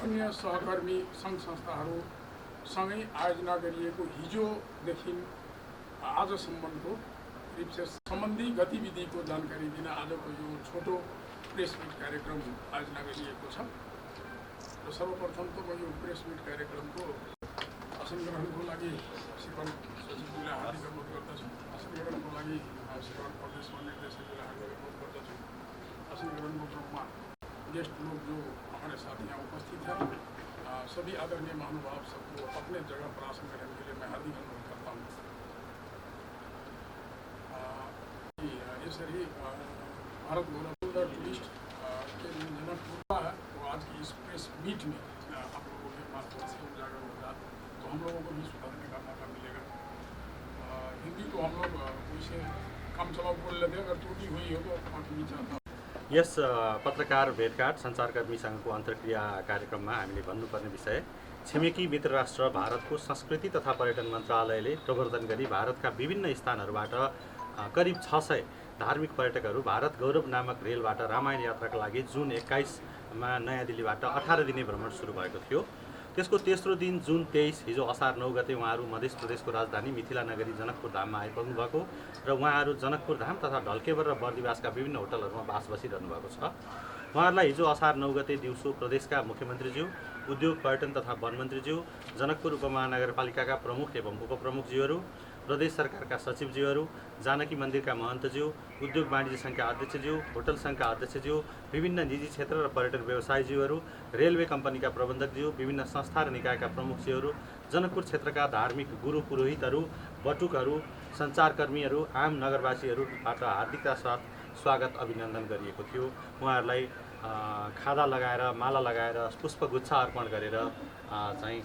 अन्य सहकर्मी सङ्घ संस्थाहरूसँगै आयोजना गरिएको हिजोदेखि आजसम्मको रिप्सेस सम्बन्धी गतिविधिको जानकारी दिन आजको यो छोटो प्रेस मिट कार्यक्रम आयोजना गरिएको छ। र सर्वप्रथम त म यो प्रेस मिट कार्यक्रमको आसन ग्रहणको लागि सिक्किम सचिवज्यूलाई हार्दिक अनुरोध गर्दछु। आसन ग्रहणको लागि सिक्किम प्रदेश निर्देशकज्यूलाई हार्दिक अनुरोध गर्दछु। आसन ग्रहणको क्रममा गेस्ट लोग जो हमारे साथ यहाँ उपस्थित हैं, सभी आदरणीय महानुभाव सबको अपने जगह पर आसन ग्रहण के लिए मैं हार्दिक अनुरोध करता हूँ। यसरी भारत गौरव टूरिस्ट के जनकपुर है वो आज की इस प्रेस मीट में आप लोगों के माध्यम से उजागर होगा, तो हम लोगों को भी सुधारने का मौका मिलेगा। हिंदी तो हम लोग वैसे काम चलाओ बोल लेते हैं, अगर त्रुटि हुई हो तो माफी भी चाहता हूँ। यस पत्रकार भेटघाट सञ्चारकर्मी सङ्घको अन्तर्क्रिया कार्यक्रममा हामीले भन्नुपर्ने विषय छिमेकी मित्र राष्ट्र भारतको संस्कृति तथा पर्यटन मन्त्रालयले प्रवर्धन गरी भारतका विभिन्न स्थानहरूबाट करिब 600 धार्मिक पर्यटकहरू भारत गौरव नामक रेलबाट रामायण यात्राका लागि जुन 21मा नयाँ दिल्लीबाट 18 दिने भ्रमण सुरु भएको थियो। त्यसको तेस्रो दिन जुन 23 हिजो असार 9 गते उहाँहरू मध्य प्रदेशको राजधानी मिथिला नगरी जनकपुर धाममा आइपुग्नु भएको र उहाँहरू जनकपुर धाम तथा ढल्केवर र बर्दिवासका विभिन्न होटलहरूमा बास बसिरहनु भएको छ। उहाँहरूलाई हिजो असार 9 गते दिउँसो प्रदेशका मुख्यमन्त्रीज्यू, उद्योग पर्यटन तथा वन मन्त्रीज्यू, जनकपुर उपमहानगरपालिकाका प्रमुख एवं उपप्रमुखज्यूहरू, प्रदेश सरकारका सचिवज्यूहरू, जानकी मन्दिरका महन्तज्यू, उद्योग वाणिज्य सङ्घका अध्यक्षज्यू, होटल सङ्घका अध्यक्षज्यू, विभिन्न निजी क्षेत्र र पर्यटन व्यवसायीज्यूहरू, रेलवे कम्पनीका प्रबन्धकज्यू, विभिन्न संस्था र निकायका प्रमुखज्यूहरू, जनकपुर क्षेत्रका धार्मिक गुरु पुरोहितहरू, बटुकहरू, सञ्चारकर्मीहरू, आम नगरवासीहरूबाट हार्दिकता साथ स्वागत अभिनन्दन गरिएको थियो। उहाँहरूलाई खादा लगाएर, माला लगाएर, पुष्पगुच्छ अर्पण गरेर चाहिँ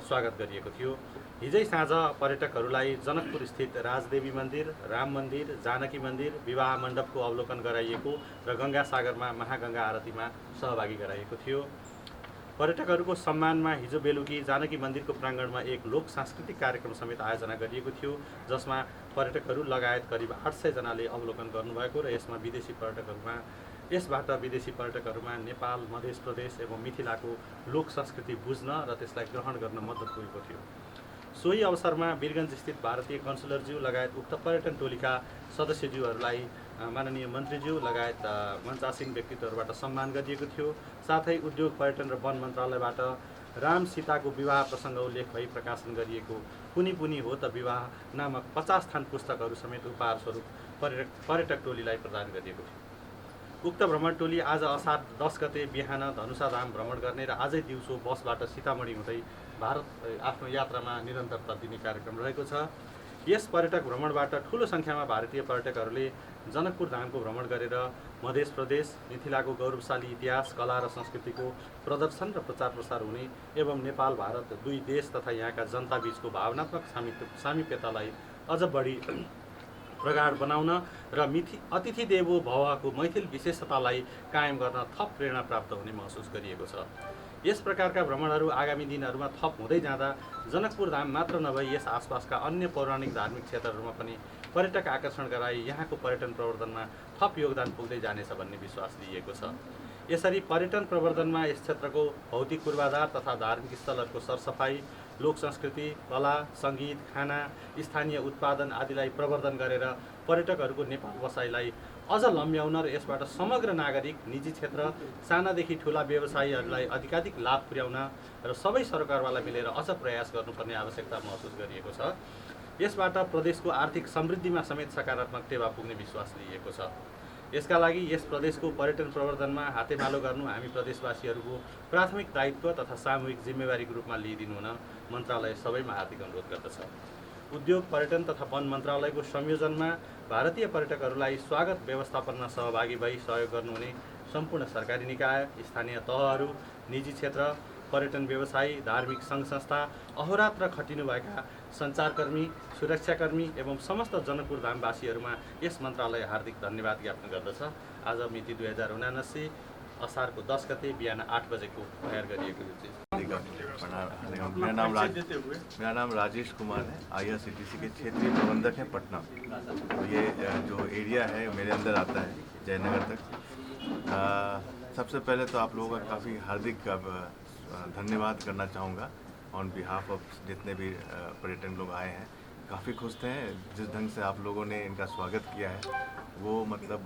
स्वागत गरिएको थियो। हिजै साँझ पर्यटकहरूलाई जनकपुर स्थित राजदेवी मन्दिर, राम मन्दिर, जानकी मन्दिर, विवाह मण्डपको अवलोकन गराइएको र गङ्गा सागरमा महागङ्गा आरतीमा सहभागी गराइएको थियो। पर्यटकहरूको सम्मानमा हिजो बेलुकी जानकी मन्दिरको प्राङ्गणमा एक लोक सांस्कृतिक कार्यक्रम समेत आयोजना गरिएको थियो, जसमा पर्यटकहरू लगायत करिब 800 जनाले अवलोकन गर्नुभएको र यसबाट विदेशी पर्यटकहरूमा नेपाल, मध्य प्रदेश एवं मिथिलाको लोक संस्कृति बुझ्न र त्यसलाई ग्रहण गर्न मद्दत पुगेको थियो। सोही अवसरमा वीरगञ्ज स्थित भारतीय कन्सुलरज्यू लगायत उक्त पर्यटन टोलीका सदस्यज्यूहरूलाई माननीय मन्त्रीज्यू लगायत मञ्चासीन व्यक्तित्वहरूबाट सम्मान गरिएको थियो। साथै उद्योग पर्यटन र वन मन्त्रालयबाट राम सीताको विवाह प्रसङ्ग उल्लेख भई प्रकाशन गरिएको पुनि पुनि हो त विवाह नामक 50 थान पुस्तकहरू समेत उपहार स्वरूप पर्यटक टोलीलाई प्रदान गरिएको थियो। उक्त भ्रमण टोली आज असार 10 गते बिहान धनुषा धाम भ्रमण गर्ने र आजै दिउँसो बसबाट सीतामढी हुँदै भारत आफ्नो यात्रामा निरन्तरता दिने कार्यक्रम रहेको छ। यस पर्यटक भ्रमणबाट ठूलो सङ्ख्यामा भारतीय पर्यटकहरूले जनकपुर धामको भ्रमण गरेर मध्य प्रदेश, मिथिलाको गौरवशाली इतिहास, कला र संस्कृतिको प्रदर्शन र प्रचार प्रसार हुने एवं नेपाल भारत दुई देश तथा यहाँका जनता बीचको भावनात्मक सामिप्यतालाई अझ बढी प्रगाढ बनाउन र अतिथि देवो भवको मैथिल विशेषतालाई कायम गर्न थप प्रेरणा प्राप्त हुने महसुस गरिएको छ। यस प्रकारका भ्रमणहरू आगामी दिनहरूमा थप हुँदै जाँदा जनकपुर धाम मात्र नभई यस आसपासका अन्य पौराणिक धार्मिक क्षेत्रहरूमा पनि पर्यटक आकर्षण गराई यहाँको पर्यटन प्रवर्धनमा थप योगदान पुग्दै जानेछ भन्ने विश्वास लिइएको छ। यसरी पर्यटन प्रवर्धनमा यस क्षेत्रको भौतिक पूर्वाधार तथा धार्मिक स्थलहरूको सरसफाई, लोक संस्कृति, कला, सङ्गीत, खाना, स्थानीय उत्पादन आदिलाई प्रवर्धन गरेर पर्यटकहरूको नेपाल बसाइलाई अझ लम्ब्याउन र यसबाट समग्र नागरिक, निजी क्षेत्र, सानादेखि ठुला व्यवसायीहरूलाई अधिकाधिक लाभ पुर्याउन र सबै सरकारवाला मिलेर अझ प्रयास गर्नुपर्ने आवश्यकता महसुस गरिएको छ। यसबाट प्रदेशको आर्थिक समृद्धिमा समेत सकारात्मक टेवा पुग्ने विश्वास लिइएको छ। यसका लागि यस प्रदेशको पर्यटन प्रवर्धनमा हातेमालो गर्नु हामी प्रदेशवासीहरूको प्राथमिक दायित्व तथा सामूहिक जिम्मेवारीको रूपमा लिइदिनु हुन मन्त्रालय सबैमा हार्दिक अनुरोध गर्दछ। उद्योग पर्यटन तथा वन मन्त्रालयको संयोजनमा भारतीय पर्यटकहरूलाई स्वागत व्यवस्थापनमा सहभागी भई सहयोग गर्नुहुने सम्पूर्ण सरकारी निकाय, स्थानीय तहहरू, निजी क्षेत्र, पर्यटन व्यवसायी, धार्मिक सङ्घ संस्था, अहोरात्र खटिनुभएका सञ्चारकर्मी, सुरक्षाकर्मी एवं समस्त जनकपुर धामवासीहरूमा यस मन्त्रालय हार्दिक धन्यवाद ज्ञापन गर्दछ। आज मिति 2079 असारको 10 गते बिहान 8 बजेको तयार गरिएको यो चिज। मेरा नाम राजेश कुमार है, IRCTC के क्षेत्रीय प्रबंधक है पटना। तो ये जो एरिया है मेरे अंदर आता है जयनगर तक। सबसे पहले तो आप लोगों का काफ़ी हार्दिक धन्यवाद करना चाहूँगा ऑन बिहाफ ऑफ जितने भी पर्यटन लोग आए हैं। काफ़ी खुश थे। जिस ढंग से आप लोगों ने इनका स्वागत किया है वो मतलब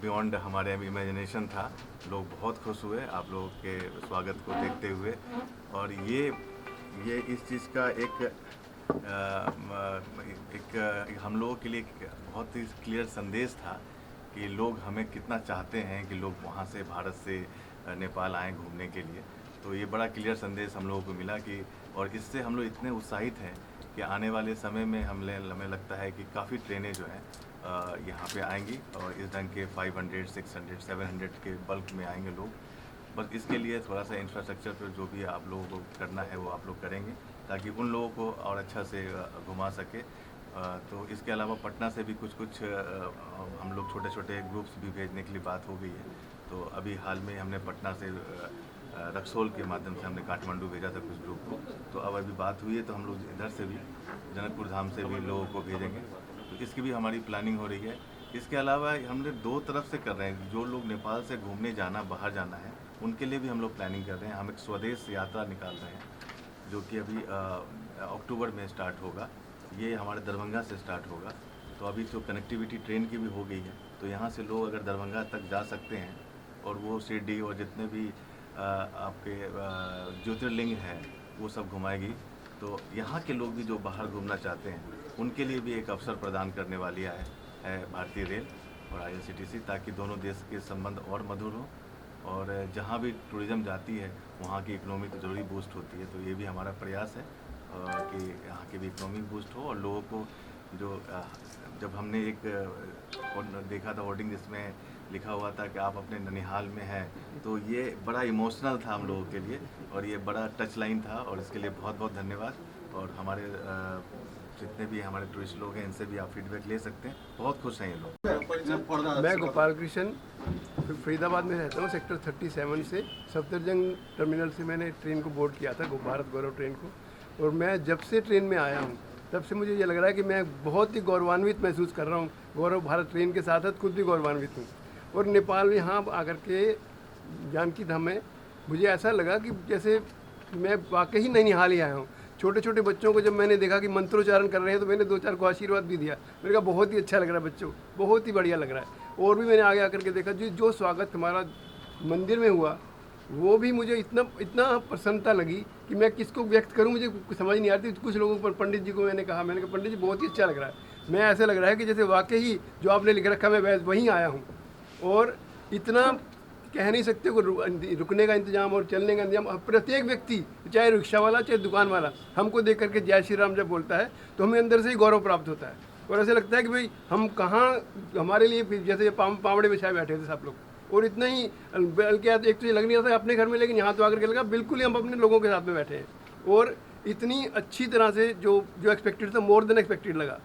बियॉन्ड हमारे इमेजिनेशन था। लोग बहुत खुश हुए आप लोगों के स्वागत को देखते हुए। और ये इस चीज़ का एक हम लोगों के लिए एक बहुत ही क्लियर संदेश था कि लोग हमें कितना चाहते हैं कि लोग वहाँ से भारत से नेपाल आएँ घूमने के लिए। तो ये बड़ा क्लियर संदेश हम लोगों को मिला कि और इससे हम लोग इतने उत्साहित हैं कि आने वाले समय में हमें लगता है कि काफ़ी ट्रेनें जो हैं यहाँ पे आएंगी और इस ढंग के 500, 600, 700 के बल्क में आएंगे लोग। बस इसके लिए थोड़ा सा इंफ्रास्ट्रक्चर पर जो भी आप लोगों को करना है वो आप लोग करेंगे ताकि उन लोगों को और अच्छा से घुमा सके। तो इसके अलावा पटना से भी कुछ हम लोग छोटे छोटे ग्रुप्स भी भेजने के लिए बात हो गई है। तो अभी हाल में हमने पटना से रक्सौल के माध्यम से हमने काठमांडू भेजा था कुछ ग्रुप को। तो अब अभी बात हुई है तो हम लोग इधर से भी जनकपुर धाम से भी लोगों को भेजेंगे। तो इसकी भी हमारी प्लानिंग हो रही है। इसके अलावा हमने दो तरफ से कर रहे हैं। जो लोग नेपाल से घूमने जाना बाहर जाना है उनके लिए भी हम लोग प्लानिंग कर रहे हैं। हम एक स्वदेश यात्रा निकाल रहे हैं जो कि अभी अक्टूबर में स्टार्ट होगा। ये हमारे दरभंगा से स्टार्ट होगा। तो अभी तो कनेक्टिविटी ट्रेन की भी हो गई है तो यहाँ से लोग अगर दरभंगा तक जा सकते हैं और वो शिरडी और जितने भी आपके ज्योतिर्लिंग हैं वो सब घुमाएगी। तो यहाँ के लोग भी जो बाहर घूमना चाहते हैं उनके लिए भी एक अवसर प्रदान करने वाली है भारतीय रेल और IRCTC, ताकि दोनों देश के संबंध और मधुर हो। और जहाँ भी टूरिज़्म जाती है वहाँ की इकोनॉमी तो ज़रूरी बूस्ट होती है। तो ये भी हमारा प्रयास है कि यहाँ की भी इकोनॉमी बूस्ट हो। और लोगों को जो जब हमने एक देखा था होर्डिंग जिसमें लिखा हुआ था कि आप अपने ननिहाल में हैं, तो ये बड़ा इमोशनल था हम लोगों के लिए और ये बड़ा टच लाइन था। और इसके लिए बहुत बहुत धन्यवाद। और हमारे जितने भी हमारे टूरिस्ट लोग हैं इनसे भी आप फीडबैक ले सकते हैं। बहुत खुश हैं ये लोग। मैं गोपाल कृष्ण फरीदाबाद में रहता हूँ, सेक्टर 37 से सफदरजंग टर्मिनल से मैंने ट्रेन को बोर्ड किया था भारत गौरव ट्रेन को। और मैं जब से ट्रेन में आया हूँ तब से मुझे ये लग रहा है कि मैं बहुत ही गौरवान्वित महसूस कर रहा हूँ। गौरव भारत ट्रेन के साथ साथ खुद भी गौरवान्वित हूँ। और नेपाल में यहाँ आकर के जानकी धाम में मुझे ऐसा लगा कि जैसे मैं वाकई ही नैनीहाल ही आया हूँ। छोटे छोटे बच्चों को जब मैंने देखा कि मंत्रोच्चारण कर रहे हैं तो मैंने 2-4 को आशीर्वाद भी दिया। मैंने कहा बहुत ही अच्छा लग रहा है बच्चों, बहुत ही बढ़िया लग रहा है। और भी मैंने आगे आकर के देखा जो स्वागत हमारा मंदिर में हुआ वो भी मुझे इतना प्रसन्नता लगी कि मैं किसको व्यक्त करूं, मुझे समझ नहीं आती। कुछ लोगों पर पंडित जी को मैंने कहा पंडित जी बहुत ही अच्छा लग रहा है। मैं ऐसा लग रहा है कि जैसे वाकई ही जो आपने लिख रखा मैं वहीं आया हूँ। और इतना कह नहीं सकते को रुकने का इंतजाम और चलने का इंतजाम। प्रत्येक व्यक्ति चाहे रिक्शा वाला चाहे दुकान वाला हमको देख करके जय श्री राम जब बोलता है तो हमें अंदर से ही गौरव प्राप्त होता है। और ऐसा लगता है कि भाई हम कहाँ हमारे लिए जैसे पावड़े बिछाए बैठे थे सब लोग। और इतना ही बल्कि एक तो ये लग नहीं रहा था अपने घर में, लेकिन यहाँ तो आकर के लगा बिल्कुल ही हम अपने लोगों के साथ में बैठे हैं। और इतनी अच्छी तरह से जो एक्सपेक्टेड था मोर देन एक्सपेक्टेड लगा।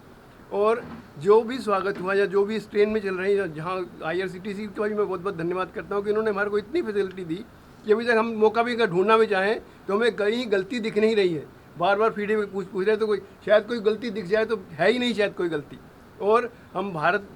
और जो भी स्वागत हुआ या जो भी इस ट्रेन में चल रही है जहाँ IRCTC का भी मैं बहुत बहुत धन्यवाद करता हूँ कि इन्होंने हमारे को इतनी फैसिलिटी दी कि अभी तक हम मौका भी अगर ढूंढना भी चाहें तो हमें कहीं गलती दिख नहीं रही है। बार बार फीडे में पूछ रहे तो शायद कोई गलती दिख जाए तो है ही नहीं शायद कोई गलती। और हम भारत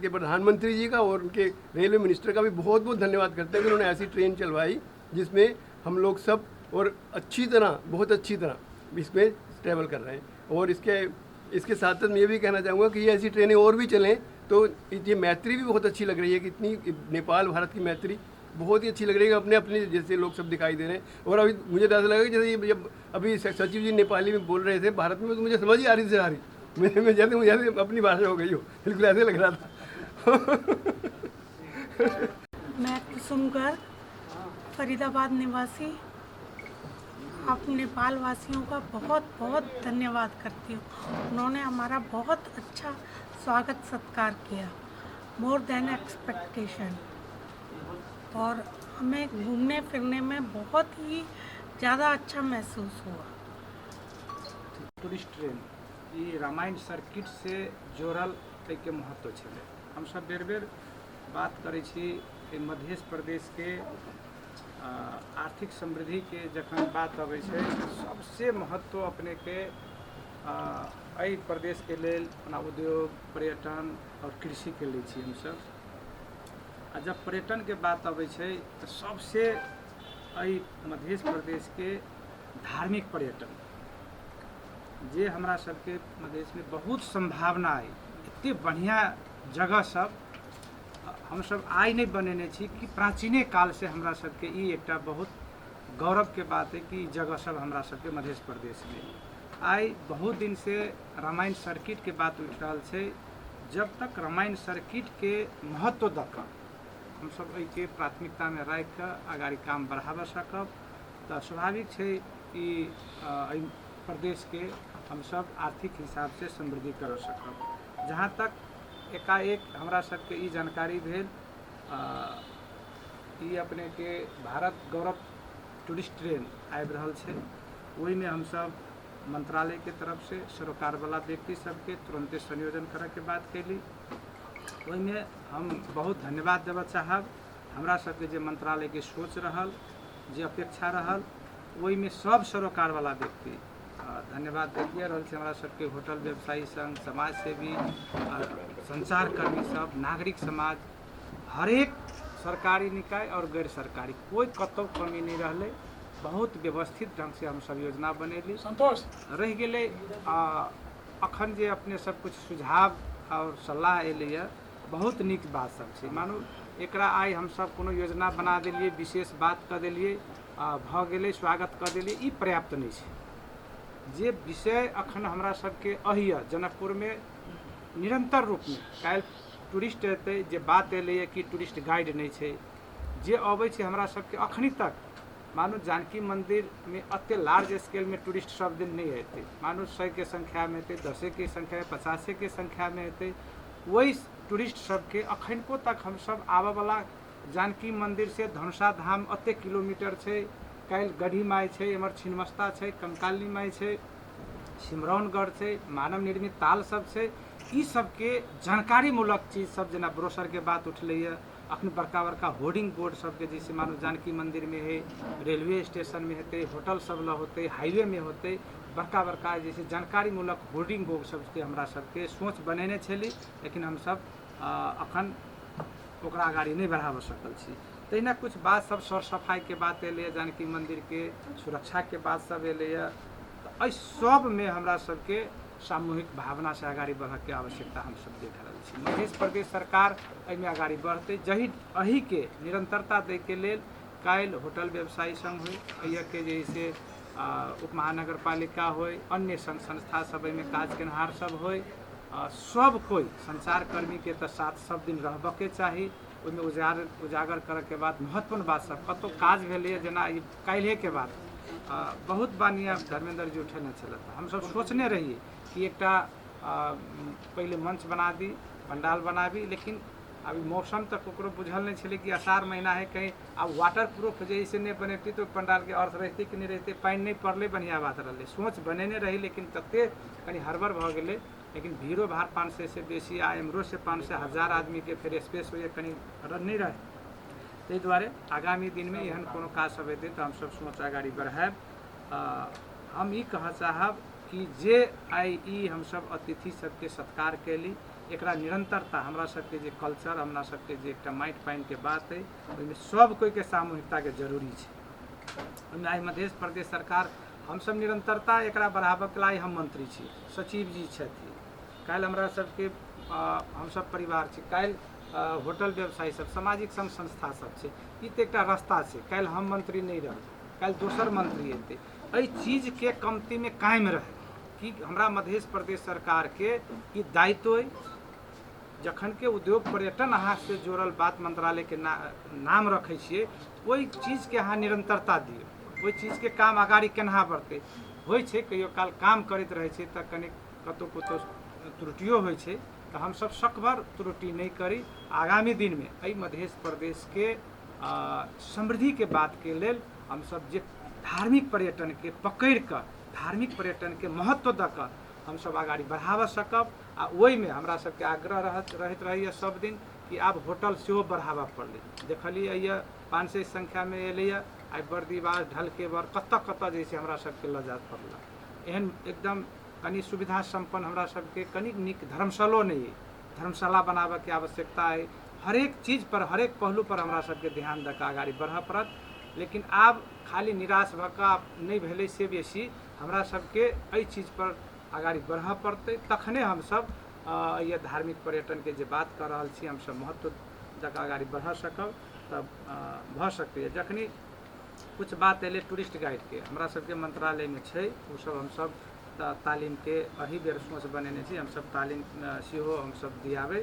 के प्रधानमंत्री जी का और उनके रेलवे मिनिस्टर का भी बहुत बहुत धन्यवाद करते हैं कि उन्होंने ऐसी ट्रेन चलवाई जिसमें हम लोग सब और बहुत अच्छी तरह इसमें ट्रैवल कर रहे हैं। और इसके साथ साथ मैं ये भी कहना चाहूँगा कि ये ऐसी ट्रेनें और भी चलें तो ये मैत्री भी बहुत अच्छी लग रही है कि इतनी नेपाल भारत की मैत्री बहुत ही अच्छी लग रही है। अपने अपने जैसे लोग सब दिखाई दे रहे हैं। और अभी मुझे ऐसा लगा कि जैसे जब अभी सचिव जी नेपाली में बोल रहे थे भारत में तो मुझे समझ ही आ रही थी मैं जैसे अपनी भाषा हो गई हो, बिल्कुल ऐसे लग रहा था। मैं कुसुम गर्ग फरीदाबाद निवासी आप नेपाल वासियों का बहुत बहुत धन्यवाद करती हूँ। उन्होंने हमारा बहुत अच्छा स्वागत सत्कार किया, मोर देन एक्सपेक्टेशन। और हमें घूमने फिरने में बहुत ही ज़्यादा अच्छा महसूस हुआ। टूरिस्ट ट्रेन ये रामायण सर्किट से जोड़ल के महत्व छे। हम सब बेर बेर बात करै छी कि मध्य प्रदेश के आर्थिक समृद्धि के जखन बात अबै छै सबसे महत्व अपने के एहि प्रदेश के लेल अपना उद्योग पर्यटन और कृषि के लिए छी हम सब। आ जब पर्यटन के बात अबै छै तो सबसे अई मध्य प्रदेश के धार्मिक पर्यटन जे हमरा सबके मध्य में बहुत संभावना है, इतने बढ़िया जगह सब हम सब आइ नहीं बनेने छी कि प्राचीने काल से हमरा सबके ई एकटा बहुत गौरव के बात है कि जगह सब हमरा सबके मध्य प्रदेश में आई बहुत दिन से रामायण सर्किट के बात उठ रहा है। जब तक रामायण सर्किट के महत्व दऽ कऽ हम सब एहि के प्राथमिकता में राखि कऽ आगाड़ी काम बढ़ाबऽ सकब तऽ स्वाभाविक है कि एहि प्रदेश के हम सब आर्थिक हिसाब से समृद्धि कर सकब। जहाँ तक एकाएक हमरा सबके ई जानकारी भेल ई अपने के भारत गौरव टूरिस्ट ट्रेन आबि रहल छै, ओहि में हम सब मंत्रालय के तरफ से सरोकार वाला व्यक्ति सबके तुरंते संयोजन करे के बात कैली। ओहि में हम बहुत धन्यवाद देव चाहब हमरा सबके जे मंत्रालय के सोच रहल जे अपेक्षा रहल ओहि में सब सरोकार वाला व्यक्ति धन्यवाद देखिए रहल छै। हमरा सबके होटल व्यवसायी संघ, समाज सेवी, संचारकर्मी सब, नागरिक समाज, हरेक सरकारी निकाय और गैर सरकारी कोई कतौ कमी नहीं रहले। बहुत व्यवस्थित ढंग से हम सब योजना बनेली। संतोष रह गेले अखन जे अपने सब कुछ सुझाव और सलाह एलैया बहुत नीक बात सब छै। मानू एकरा आइ हम सब कोनो योजना बना देलिए, विशेष बात कऽ देलिए, भ गेलै, स्वागत कऽ देलिए, ई पर्याप्त नहीं छै। जे विषय अखन हमरा सबके अहिया जनकपुर में निरंतर रूप में काल्हि टूरिस्ट एतै जे बात एलैया कि टूरिस्ट गाइड नहीं छै, जे अबै छै हमरा सबके अखनी तक मानो जानकी मंदिर में अत्ते लार्ज स्केल में टूरिस्ट सब दिन नहीं हेतै। मानो 100 के संख्या में हेतै, 10 के संख्या में, 50 के संख्या में हेतै। वही टूरिस्ट सबके अखनको तक हम सब आबऽ वाला जानकी मंदिर से धनुषा धाम अत्ते किलोमीटर छै। काल्हि गढ़ी माई छै, एमहर छिन्नमस्ता छै, कंकाली माई छै, सिमरौनगढ़ छै, मानव निर्मित ताल सब छै। ई सबके जानकारी मूलक चीज सब जेना ब्रोशर के बात उठलैया, अखन बड़का बड़का होर्डिंग बोर्ड सबके जैसे मानो जानकी मंदिर में है, रेलवे स्टेशन में होते, होटल सब ल होते, हाईवे में होते, बड़का बड़का जैसे जानकारी मूलक होर्डिंग बोर्ड सबके हमरा सबके सोच बनेने छली, लेकिन हम सब अखन ओकरा आगाड़ी नहीं बढ़ाबऽ सकल छी। तहिना कुछ बात सब सर सफाई के बात एलैया, जानकी मंदिर के सुरक्षा के बात सब एलैया। तो एहि सब में हमरा सबके सामूहिक भावना से आगाड़ी बढ़े के आवश्यकता हम सब देख रहे छी। मध्य प्रदेश सरकार एहिमे आगाड़ी बढ़ते जही अही के निरंतरता दे के लेल काल्हि होटल व्यवसायी संघ हो, अहिया के जैसे उप महानगर पालिका हो, अन्य संघ संस्था सब एहिमे काज केनहार सब हो, सब कोई संचारकर्मी के तो साथ सब दिन रहबे के चाही। ओहिमे उजागर करे के बाद महत्वपूर्ण बात सब कतौ काज भेलै जेना काल्हि के बात बहुत बानिया धर्मेंद्र जी उठेने छलथि, हम सब सोचने रहिए कि एकटा पहले मंच बना दी, पंडाल बनाबी, लेकिन अभी मौसम तक ककरो बुझल नहीं छलै कि आषाढ़ महीना है, कहीं अब वाटर प्रूफ जैसे नहीं बनेती तो पंडाल के अर्थ रहते कि नहीं रहते। पानी नहीं पड़ले बढ़िया बात रही, सोच बनेने रही, लेकिन तत्ते कहीं हड़बड़ भ गेलै। लेकिन भीड़ो भाड़ 500 से बेसी आ एमरो से 500 1000 आदमी के फिर स्पेस हो कहीं नहीं रहे। ताहि दुआरे आगामी दिन में एहन कोनो काज सब हेतै तो हम सब सोच आगाड़ी बढ़ाएब। हम ई कह चाहब कि जे आई ई हम सब अतिथि सबके सत्कार कैली, एकरा निरंतरता हमरा सबके जे कल्चर, हमरा सबके जे एकटा माटि पानि के बात है, ओहिमे सब कोई के सामूहिकता के जरूरी छै। ओहिमे आई मध्य प्रदेश सरकार हम सब निरंतरता एकरा बढ़ाबऽ के लिए हम मंत्री छी, सचिव जी छथिन, काल्हि हमरा सबके हम सब परिवार छी, काल्हि होटल व्यवसायी सब, सामाजिक संघ संस्था सब छै। ई तऽ एकटा रास्ता छै। काल्हि हम मंत्री नहीं रह, काल्हि दोसर मंत्री एतै। एहि चीज के कमती में कायम रहे कि हमरा मध्य प्रदेश सरकार के ई दायित्व है। जखन के उद्योग पर्यटन अहाँ से जोड़ल बात मंत्रालय के नाम रखे छिए, ओहि चीज के अहाँ निरंतरता दियौ, ओहि चीज के काम आगाड़ी केना बढ़ते। होइ छै कहियो काल काम करैत रहे छै तऽ कनि कतौ त्रुटियो होइ छै, तो हम सब सकभर त्रुटि नहीं करी। आगामी दिन में एहि मध्य प्रदेश के समृद्धि के बात के लेल हम सब जे धार्मिक पर्यटन के पकड़ कर, धार्मिक पर्यटन के महत्व द कर हम सब आगाड़ी बढ़ाबऽ सकब। आ ओहि में हमरा सबके आग्रह रहत रहिए सब दिन कि आब होटल सेहो बढ़ाबऽ पड़लै। देखलिए 500 संख्या में एलैया, आई बर्दीवास, ढलकेवर, कतऽ जैसे हमरा सबके लऽ जात पड़ला। एहन एकदम कनी सुविधा संपन्न हमरा सबके कनी नीक धर्मशालो नहीं है, धर्मशाला बनाबऽ के आवश्यकता है। हरेक चीज पर, हरेक पहलू पर हमरा सबके ध्यान दऽ कऽ आगाड़ी बढ़ऽ पड़त। लेकिन आब खाली निराश भऽ कऽ नहीं भेलै से बेसी हमरा सबके एहि चीज पर आगाड़ी बढ़ऽ पड़तै, तखने हमसब ये धार्मिक पर्यटन के जे बात कर रहल छी हमसब महत्व जगह आगाड़ी बढ़ा सकब तब भऽ सकैए। जखनी कुछ बात एलै टूरिस्ट गाइड के हमरा सबके मंत्रालय में छै, ओ सब हमसब तालीम के अही बेर सोच बनेने छी, हमसब तालीम सेहो हमसब दियाबै।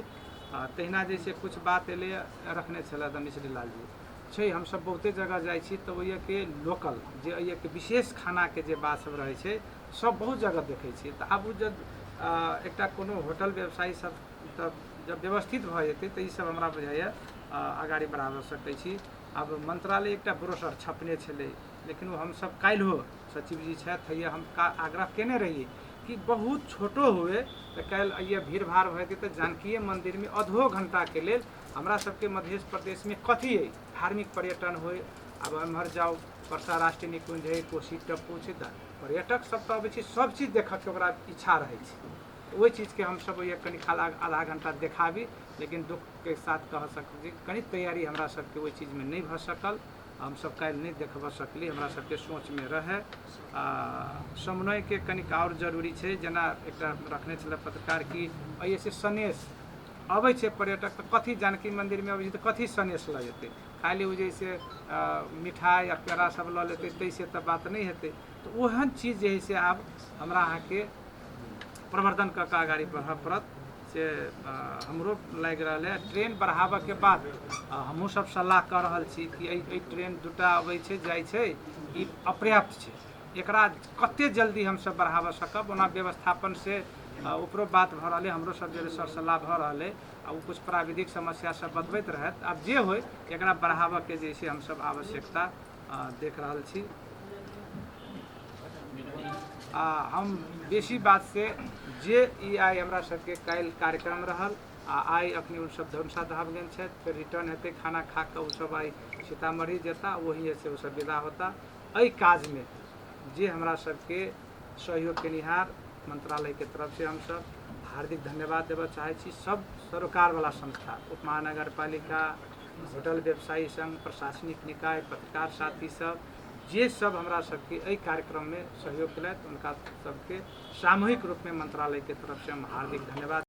तहिना जैसे कुछ बात एलै रखने छलै मिश्री लाल जी छै, हमसब बहुते जगह जाइ छी तऽ ओहिए के लोकल जे अइए के विशेष खाना के जे बात सब रहै छै सब बहुत जगह देखै छी। तऽ आब जब एकटा कोनो होटल व्यवसायी सब तब जब व्यवस्थित भऽ जेतै तऽ ई सब हमरा बुझाइए आगाड़ी बढ़ा सकै छी। अब मंत्रालय एकटा ब्रोशर छपने छलै, लेकिन वो हमसब काल्हिओ सचिव जी छथि हैया हम आग्रह केने रहिए कि बहुत छोटो हुए तो कल ये भीड़ भाड़ भऽ जेतै तऽ जानकीय मंदिर में आधो घंटा के लेल हमरा सबके मध्य प्रदेश में कथी है धार्मिक पर्यटन होय। अब एम्हर जाओ परसा राष्ट्रीय निकुंज है, कोशी टप्पू छै, तऽ पर्यटक सब तऽ अबै छै सब चीज देखऽ के ओकरा इच्छा रहै छै। वही चीज़ के हम सब ये कनी खाला आधा घंटा देखाबी, लेकिन दुख के साथ कह सकते कनी तैयारी हमरा सबके वही चीज में नहीं भऽ सकल, हम सब काल्हि नहीं देखबऽ सकली, हमरा सबके सोच में रहे। समन्वय के कनिक और जरूरी छै, जेना एकटा रखने छलै पत्रकार की अइए से सनेश अबै छै पर्यटक तऽ कथी जानकी मंदिर में अबै छै तऽ कथी सनेश लऽ जेतै, खाली ओ जैसे मिठाई या पेड़ा सब लऽ लेतै तैसे तऽ बात नहीं हेतै। तो ओहन चीज जे है से आब हमरा अहाँके प्रवर्धन कऽ के आगाड़ी बढ़ऽ पड़त। से हमरो लागि रहल है ट्रेन बढ़ाबऽ के बाद हमहूँ सब सलाह कर रहल छी कि एहि ट्रेन दूटा अबै छै जाइ छै ई अपर्याप्त छै, एकरा कते जल्दी हम सब बढ़ाबऽ सकब। ओना व्यवस्थापन से ऊपरो बात भऽ रहल है, हमरो सब जे सर सलाह भऽ रहल है, वो कुछ प्राविधिक समस्या सब बतबैत रहत। आब जे होय एकरा बढ़ाबऽ के जे छै हम सब आवश्यकता देख रहल छी। हम बेसी बात से जे ई आइ हमरा सबके काल्हि कार्यक्रम रहल आइ अखनी उ सब धनुषा धाम गेल छथि, फिर रिटर्न हेतै खाना खा के उ सब आइ सीतामढ़ी जेता, वही से उ सब विदा होता। एहि काज में जे हमरा सबके सहयोग केनिहार मंत्रालय के तरफ से हम सब हार्दिक धन्यवाद देबऽ चाहै छी। सब सरोकार वाला संस्था, उप महानगर पालिका, होटल व्यवसायी संघ, प्रशासनिक निकाय, पत्रकार साथी सब जे सब हमरा सबके एहि कार्यक्रम में सहयोग केलथि, उनका सबके सामूहिक रूप में मंत्रालय के तरफ से हम हार्दिक धन्यवाद